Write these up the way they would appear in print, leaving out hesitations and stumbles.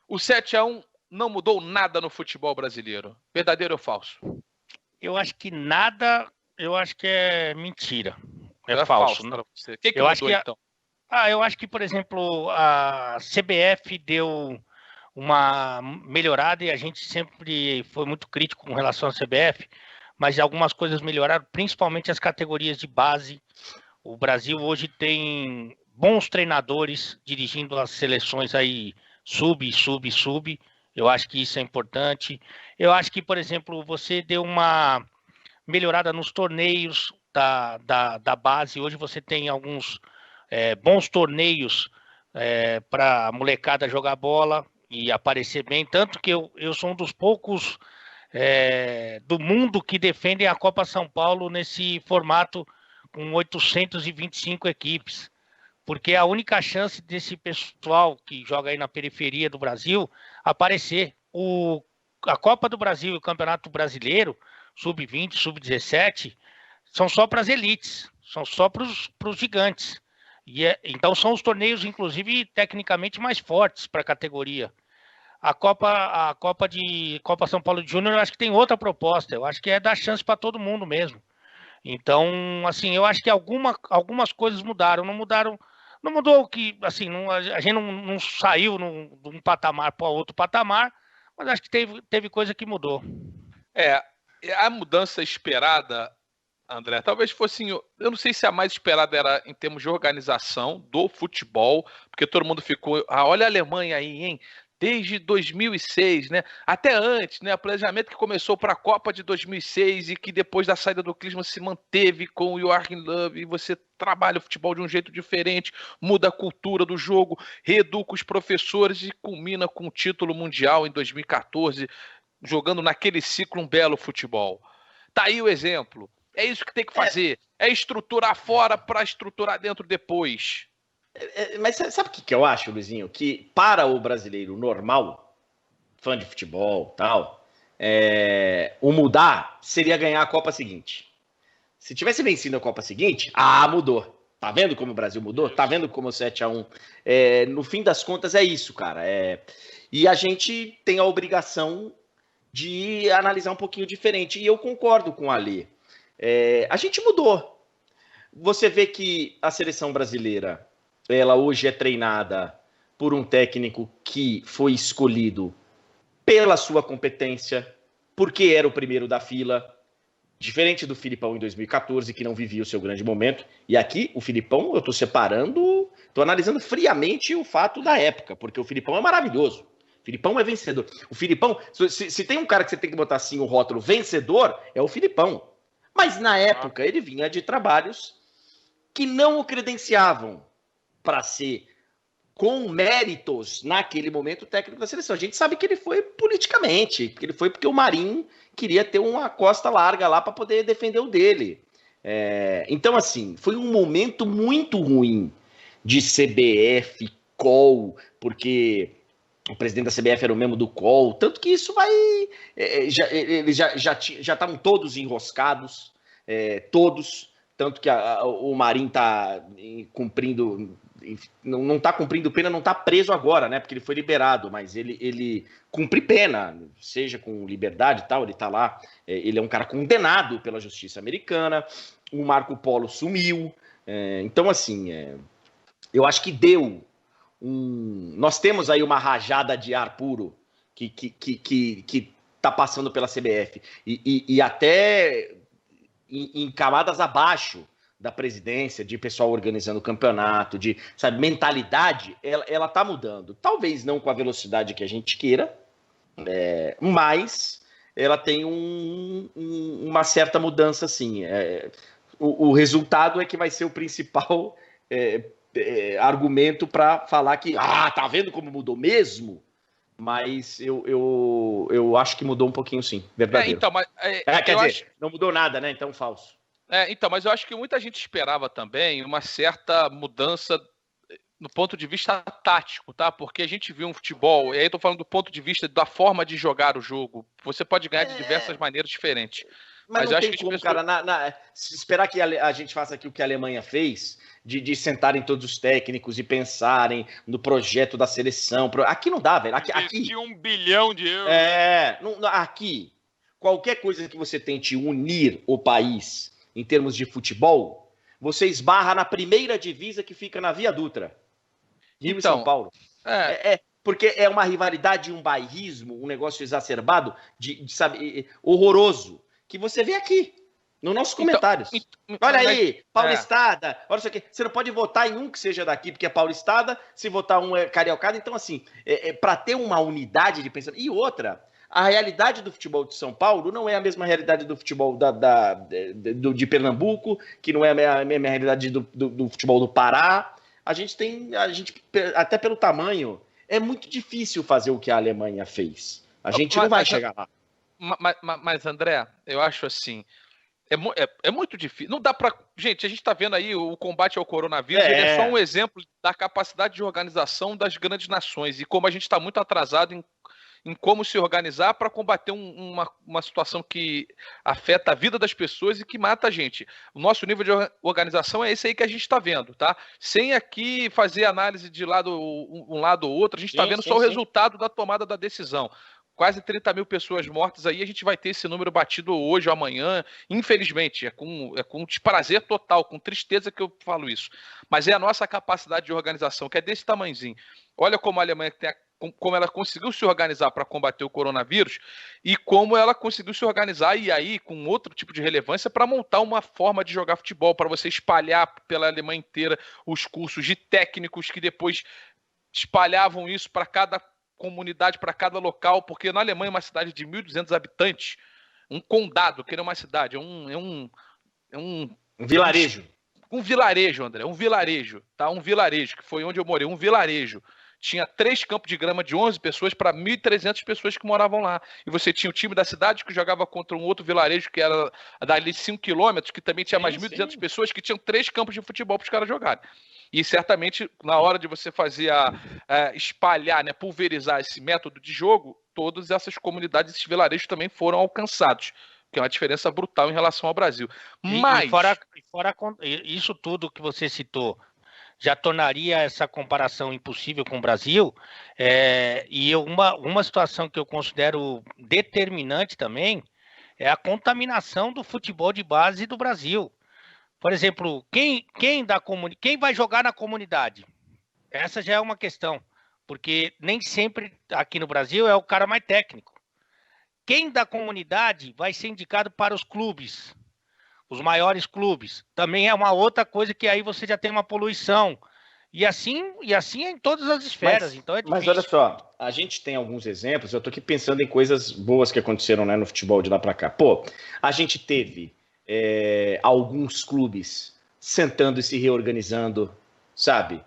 O 7-1 não mudou nada no futebol brasileiro. Verdadeiro ou falso? Eu acho que nada, eu acho que é mentira. É falso. Para você. O que eu mudou, acho que então? eu acho que, por exemplo, a CBF deu uma melhorada e a gente sempre foi muito crítico com relação à CBF, mas algumas coisas melhoraram, principalmente as categorias de base. O Brasil hoje tem bons treinadores dirigindo as seleções aí sub. Eu acho que isso é importante. Eu acho que, por exemplo, você deu uma melhorada nos torneios da base. Hoje você tem alguns bons torneios para a molecada jogar bola e aparecer bem. Tanto que eu sou um dos poucos do mundo que defendem a Copa São Paulo nesse formato com 825 equipes. Porque é a única chance desse pessoal que joga aí na periferia do Brasil aparecer. A Copa do Brasil e o Campeonato Brasileiro, sub-20, sub-17, são só para as elites, são só para os gigantes. Então são os torneios, inclusive, tecnicamente mais fortes para a categoria. A Copa São Paulo de Júnior, eu acho que tem outra proposta. Eu acho que é dar chance para todo mundo mesmo. Então, assim, eu acho que algumas coisas mudaram. Não mudou o que, assim, a gente não saiu de um patamar para outro patamar, mas acho que teve coisa que mudou. A mudança esperada, André, talvez fosse, eu não sei se a mais esperada era em termos de organização do futebol, porque todo mundo ficou, olha a Alemanha aí, hein? Desde 2006, né? Até antes, né? O planejamento que começou para a Copa de 2006 e que depois da saída do Klinsmann se manteve com o Joachim Löw, e você trabalha o futebol de um jeito diferente, muda a cultura do jogo, reeduca os professores e culmina com o título mundial em 2014, jogando naquele ciclo um belo futebol. Tá aí o exemplo. É isso que tem que fazer. É estruturar fora para estruturar dentro depois. Mas sabe o que eu acho, Luizinho? Que para o brasileiro normal, fã de futebol tal, o mudar seria ganhar a Copa seguinte. Se tivesse vencido a Copa seguinte, mudou. Tá vendo como o Brasil mudou? Tá vendo como o 7-1? No fim das contas é isso, cara. E a gente tem a obrigação de analisar um pouquinho diferente. E eu concordo com a Alê. A gente mudou. Você vê que a seleção brasileira, ela hoje é treinada por um técnico que foi escolhido pela sua competência, porque era o primeiro da fila, diferente do Filipão em 2014, que não vivia o seu grande momento. E aqui, o Filipão, eu estou analisando friamente o fato da época, porque o Filipão é maravilhoso. O Filipão é vencedor. O Filipão, se tem um cara que você tem que botar assim o rótulo vencedor, é o Filipão. Mas na época ele vinha de trabalhos que não o credenciavam para ser, com méritos, naquele momento, técnico da seleção. A gente sabe que ele foi politicamente, que ele foi porque o Marinho queria ter uma costa larga lá para poder defender o dele. Então, assim, foi um momento muito ruim de CBF, COL, porque o presidente da CBF era o membro do COL, tanto que isso vai... Eles já estavam todos enroscados, todos, tanto que o Marinho está cumprindo... Não está cumprindo pena, não está preso agora, né? Porque ele foi liberado, mas ele cumpre pena, seja com liberdade e tal, ele está lá. Ele é um cara condenado pela justiça americana. O Marco Polo sumiu. Então, assim, eu acho que deu nós temos aí uma rajada de ar puro que está passando pela CBF e até em camadas abaixo da presidência, de pessoal organizando o campeonato, de, sabe, mentalidade, ela tá mudando. Talvez não com a velocidade que a gente queira, mas ela tem uma certa mudança, sim. O resultado é que vai ser o principal argumento para falar que, tá vendo como mudou mesmo? Mas eu acho que mudou um pouquinho, sim. Verdadeiro. Então, mas, quer dizer, não mudou nada, né? Então, falso. Então, mas eu acho que muita gente esperava também uma certa mudança no ponto de vista tático, tá? Porque a gente viu um futebol, e aí eu tô falando do ponto de vista da forma de jogar o jogo. Você pode ganhar de diversas maneiras diferentes. Mas não tem como, cara, esperar que a gente faça aqui o que a Alemanha fez, de sentarem todos os técnicos e pensarem no projeto da seleção. Aqui não dá, velho. Aqui 1 bilhão de euros. Aqui, qualquer coisa que você tente unir o país em termos de futebol, você esbarra na primeira divisa que fica na Via Dutra. Rio e São Paulo. Porque é uma rivalidade, um bairrismo, um negócio exacerbado, sabe, horroroso, que você vê aqui, nos nossos comentários. Olha aí, paulistada, olha isso aqui. Você não pode votar em um que seja daqui, porque é paulistada, se votar um é cariocada. Então, assim, para ter uma unidade de pensamento. E outra, a realidade do futebol de São Paulo não é a mesma realidade do futebol de Pernambuco, que não é a mesma realidade do futebol do Pará. A gente, até pelo tamanho, é muito difícil fazer o que a Alemanha fez. A gente não vai chegar lá. Mas, André, eu acho assim, é muito difícil. Não dá pra... Gente, a gente tá vendo aí o combate ao coronavírus, ele é só um exemplo da capacidade de organização das grandes nações e como a gente está muito atrasado em como se organizar para combater uma situação que afeta a vida das pessoas e que mata a gente. O nosso nível de organização é esse aí que a gente está vendo, tá? Sem aqui fazer análise de um lado ou outro, a gente está vendo só o resultado da tomada da decisão. Quase 30 mil pessoas mortas aí, a gente vai ter esse número batido hoje ou amanhã, infelizmente, é com desprazer total, com tristeza que eu falo isso. Mas é a nossa capacidade de organização, que é desse tamanhozinho. Olha como a Alemanha tem como ela conseguiu se organizar para combater o coronavírus e como ela conseguiu se organizar, e aí com outro tipo de relevância, para montar uma forma de jogar futebol, para você espalhar pela Alemanha inteira os cursos de técnicos que depois espalhavam isso para cada comunidade, para cada local, porque na Alemanha é uma cidade de 1.200 habitantes, um condado, que não é uma cidade, é um vilarejo. Um vilarejo, André, um vilarejo, tá? Um vilarejo, que foi onde eu morei, um vilarejo. Tinha 3 campos de grama de 11 pessoas para 1.300 pessoas que moravam lá. E você tinha o time da cidade que jogava contra um outro vilarejo que era dali 5 quilômetros, que também tinha mais 1.200 pessoas, que tinham 3 campos de futebol para os caras jogarem. E certamente, na hora de você fazer espalhar, né, pulverizar esse método de jogo, todas essas comunidades, esses vilarejos também foram alcançados, que é uma diferença brutal em relação ao Brasil. Mas... E fora isso tudo que você citou, já tornaria essa comparação impossível com o Brasil, e uma situação que eu considero determinante também é a contaminação do futebol de base do Brasil. Por exemplo, quem vai jogar na comunidade? Essa já é uma questão, porque nem sempre aqui no Brasil é o cara mais técnico. Quem da comunidade vai ser indicado para os clubes? Os maiores clubes. Também é uma outra coisa que aí você já tem uma poluição. E assim é em todas as esferas. Então é difícil. Mas olha só, a gente tem alguns exemplos, eu tô aqui pensando em coisas boas que aconteceram, né, no futebol de lá para cá. Pô, a gente teve alguns clubes sentando e se reorganizando, sabe?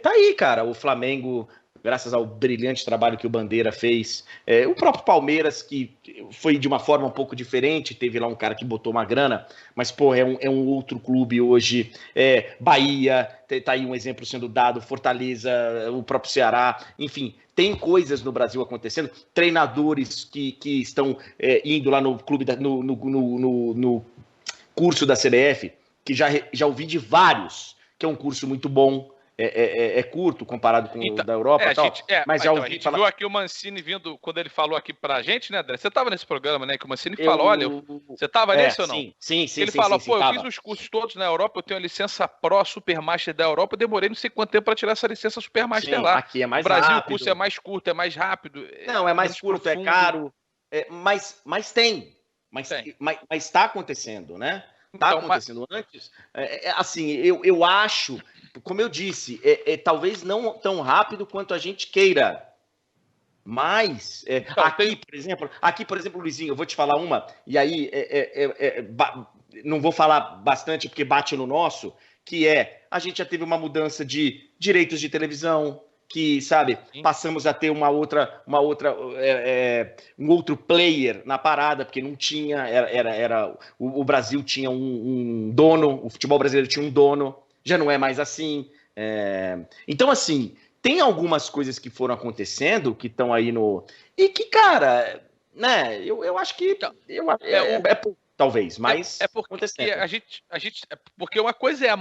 Tá aí, cara, o Flamengo... graças ao brilhante trabalho que o Bandeira fez. O próprio Palmeiras, que foi de uma forma um pouco diferente, teve lá um cara que botou uma grana, mas, pô, é um outro clube hoje. Bahia, tá aí um exemplo sendo dado, Fortaleza, o próprio Ceará, enfim, tem coisas no Brasil acontecendo, treinadores que estão indo lá no clube, no curso da CBF, que já ouvi de vários, que é um curso muito bom. É curto comparado com o da Europa e tal. Mas já ouvi a gente viu aqui o Mancini vindo, quando ele falou aqui pra gente, né, André? Você tava nesse programa, né? Que o Mancini falou, olha, você tava nesse ou não? Sim. Ele falou, eu fiz os cursos todos na Europa, eu tenho a licença Pro Supermaster da Europa, eu demorei não sei quanto tempo pra tirar essa licença Supermaster lá. Aqui é mais rápido. No Brasil rápido. O curso é mais curto, é mais rápido. Não, é mais curto, profundo. É caro, mas tem. Mas tá acontecendo, né? Tá acontecendo antes. Assim, eu acho... Como eu disse, talvez não tão rápido quanto a gente queira. Mas, aqui, por exemplo, Luizinho, eu vou te falar uma, e aí não vou falar bastante porque bate no nosso, que a gente já teve uma mudança de direitos de televisão, que, sabe, passamos a ter um outro player na parada, porque não tinha, o Brasil tinha um dono, o futebol brasileiro tinha um dono, já não é mais assim. Então, assim, tem algumas coisas que foram acontecendo, que estão aí no... E que, cara, né, eu acho que... talvez, mas porque porque uma coisa é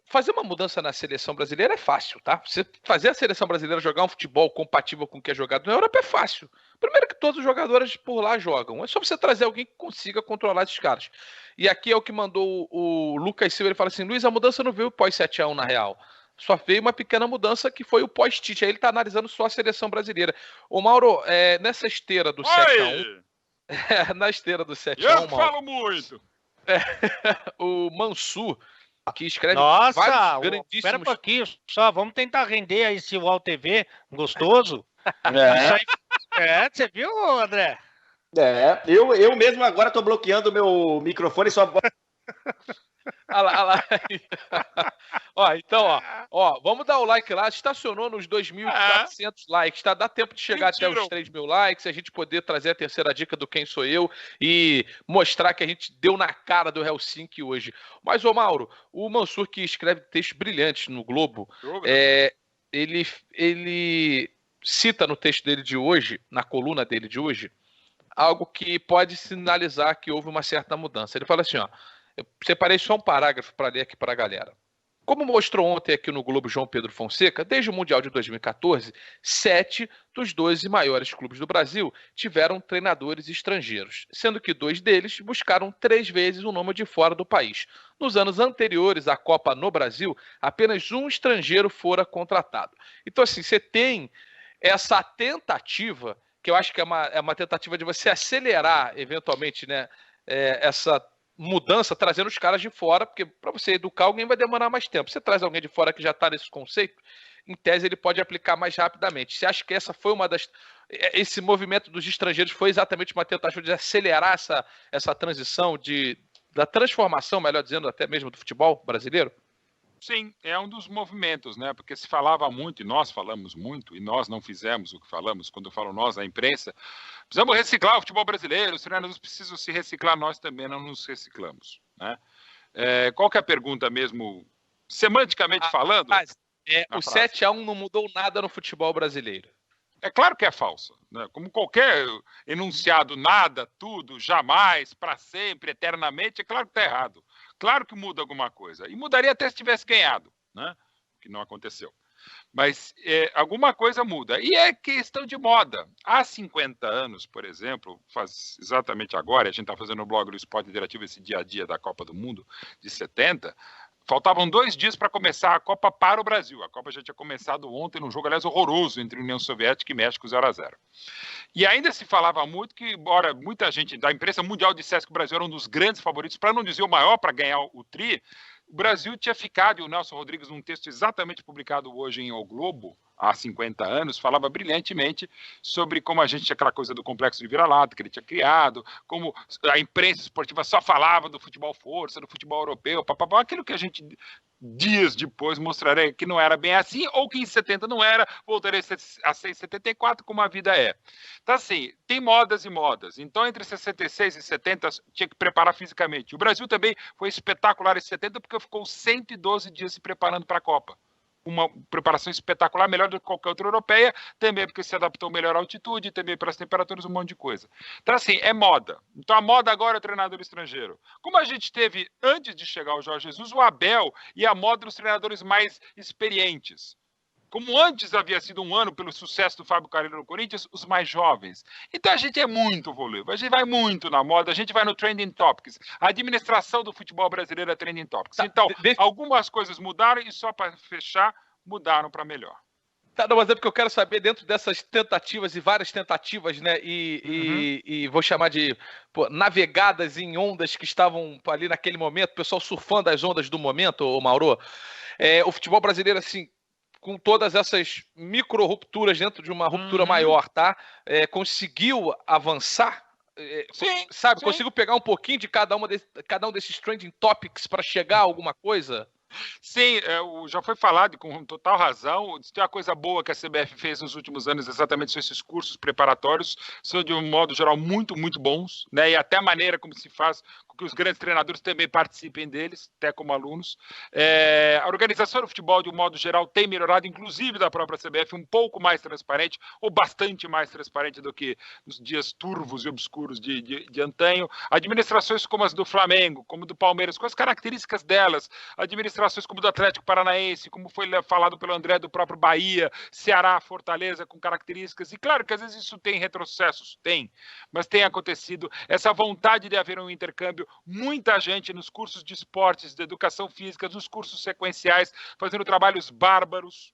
fazer uma mudança na seleção brasileira é fácil, tá? Você fazer a seleção brasileira jogar um futebol compatível com o que é jogado na Europa é fácil. Primeiro que todos os jogadores por lá jogam. É só você trazer alguém que consiga controlar esses caras. E aqui é o que mandou o Lucas Silva, ele fala assim: Luiz, a mudança não veio pós 7-1 na real. Só veio uma pequena mudança que foi o pós-Tite. Aí ele tá analisando só a seleção brasileira. Ô Mauro, nessa esteira do 7-1, na esteira do 7-1, eu falo muito. O Mansur, que escreve Nossa, grandíssimos... espera um pouquinho, só vamos tentar render aí esse UOL TV gostoso. É. Você viu, André? Eu mesmo agora tô bloqueando o meu microfone só... Olha lá. Então, vamos dar o like lá. Estacionou nos 2.400 likes, tá? Dá tempo de chegar até os 3.000 likes, a gente poder trazer a terceira dica do Quem Sou Eu e mostrar que a gente deu na cara do Helsinki hoje. Mas, ô Mauro, o Mansur, que escreve textos brilhantes no Globo, ele cita no texto dele de hoje, na coluna dele de hoje, algo que pode sinalizar que houve uma certa mudança. Ele fala assim, eu separei só um parágrafo para ler aqui para a galera. Como mostrou ontem aqui no Globo João Pedro Fonseca, desde o Mundial de 2014, 7 dos 12 maiores clubes do Brasil tiveram treinadores estrangeiros, sendo que 2 deles buscaram 3 vezes o nome de fora do país. Nos anos anteriores à Copa no Brasil, apenas um estrangeiro fora contratado. Então, assim, você tem essa tentativa, que eu acho que é uma tentativa de você acelerar, eventualmente, né, essa mudança, trazendo os caras de fora, porque para você educar alguém vai demorar mais tempo. Você traz alguém de fora que já está nesse conceito, em tese ele pode aplicar mais rapidamente. Você acha que essa foi esse movimento dos estrangeiros foi exatamente uma tentativa de acelerar essa transição, da transformação, melhor dizendo, até mesmo do futebol brasileiro? Sim, é um dos movimentos, né? Porque se falava muito, e nós falamos muito, e nós não fizemos o que falamos, quando eu falo nós, a imprensa, precisamos reciclar o futebol brasileiro, os treinadores precisam se reciclar, nós também não nos reciclamos, né? Qual que é a pergunta mesmo, semanticamente falando? O 7-1 não mudou nada no futebol brasileiro. É claro que é falsa, né? Como qualquer enunciado, nada, tudo, jamais, para sempre, eternamente, é claro que está errado. Claro que muda alguma coisa. E mudaria até se tivesse ganhado, né? Que não aconteceu. Mas alguma coisa muda. E é questão de moda. Há 50 anos, por exemplo, faz exatamente agora, a gente está fazendo o blog do Esporte Interativo esse dia a dia da Copa do Mundo de 70, faltavam 2 dias para começar a Copa para o Brasil. A Copa já tinha começado ontem num jogo, aliás, horroroso entre União Soviética e México 0-0. E ainda se falava muito que, embora muita gente da imprensa mundial dissesse que o Brasil era um dos grandes favoritos, para não dizer o maior, para ganhar o tri, o Brasil tinha ficado, e o Nelson Rodrigues, num texto exatamente publicado hoje em O Globo, há 50 anos, falava brilhantemente sobre como a gente tinha aquela coisa do complexo de vira-lata que ele tinha criado, como a imprensa esportiva só falava do futebol força, do futebol europeu, aquilo que a gente dias depois mostrarei que não era bem assim, ou que em 70 não era, voltaria a ser em 74, como a vida é. Então, assim, tem modas e modas. Então, entre 66 e 70, tinha que preparar fisicamente. O Brasil também foi espetacular em 70, porque ficou 112 dias se preparando para a Copa. Uma preparação espetacular, melhor do que qualquer outra europeia, também porque se adaptou melhor à altitude, também para as temperaturas, um monte de coisa. Então, assim, é moda. Então, a moda agora é o treinador estrangeiro. Como a gente teve, antes de chegar o Jorge Jesus, o Abel e a moda dos treinadores mais experientes. Como antes havia sido um ano, pelo sucesso do Fábio Carneiro no Corinthians, os mais jovens. Então a gente é muito volúvel, a gente vai muito na moda, a gente vai no Trending Topics. A administração do futebol brasileiro é Trending Topics. Então, algumas coisas mudaram e só para fechar, mudaram para melhor. Tá, não, mas é porque eu quero saber, dentro dessas tentativas e várias tentativas, né, e vou chamar de navegadas em ondas que estavam ali naquele momento, o pessoal surfando as ondas do momento, ô Mauro, o futebol brasileiro, assim, com todas essas micro-rupturas dentro de uma ruptura maior, tá? Conseguiu avançar? Sim, sabe? sim. Conseguiu pegar um pouquinho de cada um desses trending topics para chegar a alguma coisa? Sim, já foi falado com total razão. Tem uma coisa boa que a CBF fez nos últimos anos, exatamente são esses cursos preparatórios, são de um modo geral muito, muito bons, né? E até a maneira como se faz, que os grandes treinadores também participem deles, até como alunos. A organização do futebol, de um modo geral, tem melhorado, inclusive da própria CBF, um pouco mais transparente, ou bastante mais transparente do que nos dias turvos e obscuros de antanho. Administrações como as do Flamengo, como do Palmeiras, com as características delas, administrações como do Atlético Paranaense, como foi falado pelo André, do próprio Bahia, Ceará, Fortaleza, com características, e claro que às vezes isso tem retrocessos, mas tem acontecido, essa vontade de haver um intercâmbio, muita gente nos cursos de esportes, de educação física, nos cursos sequenciais, fazendo trabalhos bárbaros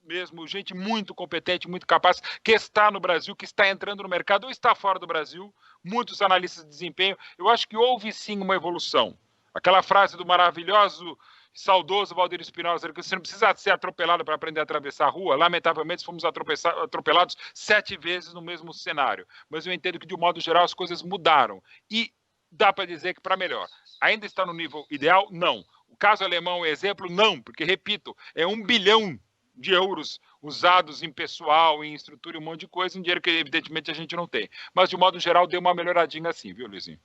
mesmo, gente muito competente, muito capaz, que está no Brasil, que está entrando no mercado ou está fora do Brasil, muitos analistas de desempenho. Eu acho que houve sim uma evolução. Aquela frase do maravilhoso, saudoso Valdir Espinosa, que você não precisa ser atropelado para aprender a atravessar a rua. Lamentavelmente, fomos atropelados 7 vezes no mesmo cenário. Mas eu entendo que, de um modo geral, as coisas mudaram. E dá para dizer que para melhor. Ainda está no nível ideal? Não. O caso alemão é um exemplo? Não, porque, repito, é 1 bilhão de euros usados em pessoal, em estrutura e um monte de coisa, um dinheiro que, evidentemente, a gente não tem. Mas, de um modo geral, deu uma melhoradinha assim, viu, Luizinho?